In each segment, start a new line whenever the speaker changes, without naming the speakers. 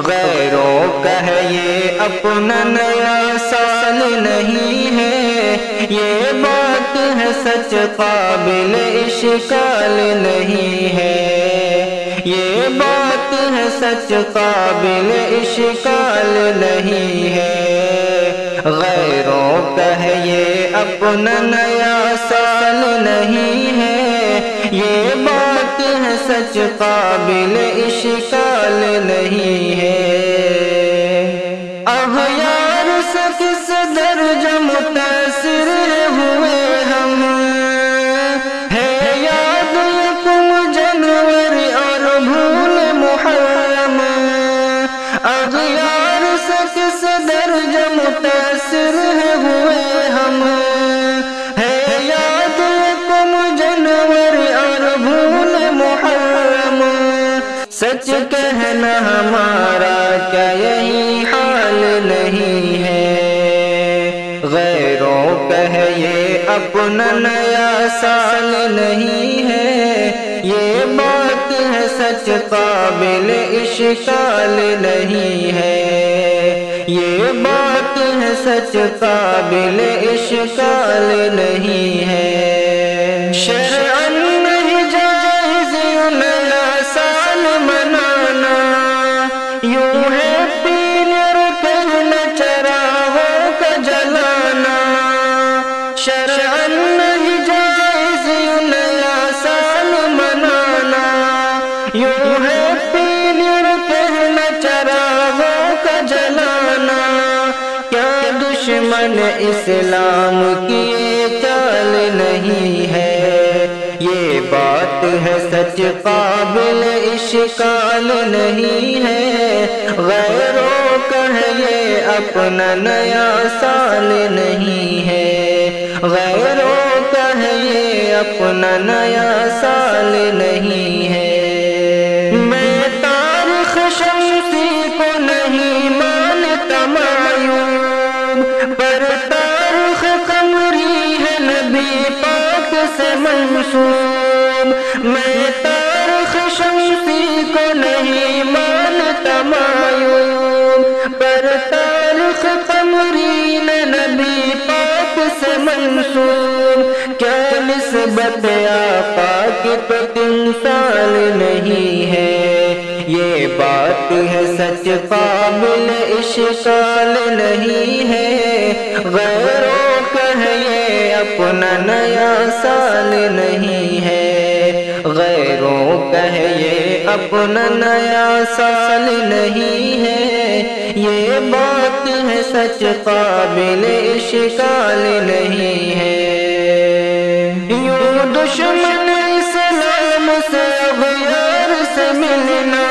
غیروں کا ہے یہ اپنا نیا سال نہیں ہے، یہ بات ہے سچ قابل اشکال نہیں ہے، یہ بات ہے سچ قابل اشکال نہیں ہے، غیروں کا ہے یہ اپنا نیا سال نہیں ہے، یہ بات ہے سچ قابل اشکال نہیں ہے۔ اغیار سے کس درجہ متاثر ہوئے ہم، ہے یاد یکم جنوری اور بھول محرم، اغیار سے کس درجہ متاثر ہوئے ہم، ہے یاد یکم جنوری اور بھول محرم، سچ کہنا ہمارا کیا یہی حال نہیں ہے، غیروں کا ہے یہ اپنا نیا سال نہیں ہے، یہ بات ہے سچ قابل اشکال نہیں ہے، یہ بات ہے سچ قابل اشکال نہیں ہے۔ شرعاً نہیں جائز یوں نیا سال منانا، یوں ہے پین رکنا چراغوں کا جلانا، شرعاً نہیں جائز یوں نیا سال منانا، یوں ہے پین رکنا چراغوں کا جلانا، کیا دشمن اسلام کی یہ چال نہیں ہے، یہ بات ہے سچ قابل اشکال نہیں ہے، غیروں کا ہے یہ اپنا نیا سال نہیں ہے، غیروں کا ہے یہ اپنا نیا سال نہیں ہے۔ میں تاریخ شمسی کو نہیں مانتا معیوب، پر تاریخ قمری ہے نبی پاک سے منسوب، میں تاریخ شمسی کو نہیں مانتا معیوب، پر تاریخ قمری ہے نبی پاک سے منسوب، کیا نسبت آقا کی تو تمثال نہیں ہے، یہ بات ہے سچ قابل اشکال نہیں ہے، غیروں کا ہے یہ اپنا نیا سال نہیں ہے، غیروں کا ہے یہ اپنا نیا سال نہیں ہے، یہ بات ہے سچ قابل اشکال نہیں ہے۔ یوں دشمن اسلام سے اغیار سے ملنا،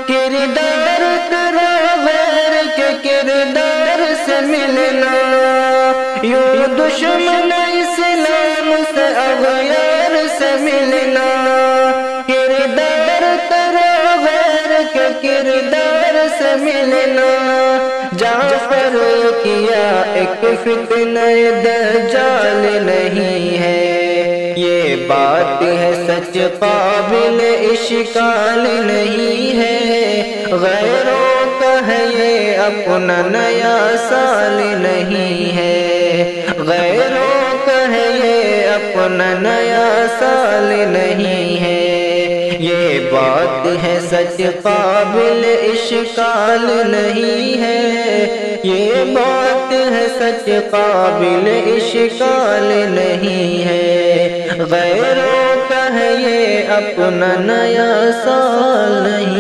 کردار تیرا غیر کے کردار سے ملنا، یوں دشمن اسلام سے اغیار سے ملنا، کردار تیرا غیر کے کردار سے ملنا، جعفر کیا ایک فتنہ دجال نہیں ہے، یہ بات ہے سچ قابل اشکال نہیں ہے، غیروں کا ہے یہ اپنا نیا سال نہیں ہے، غیروں کا ہے یہ اپنا نیا سال نہیں ہے، یہ بات ہے سچ قابل اشکال نہیں ہے، یہ بات ہے سچ قابل اشکال نہیں ہے، غیروں کا ہے یہ اپنا نیا سال نہیں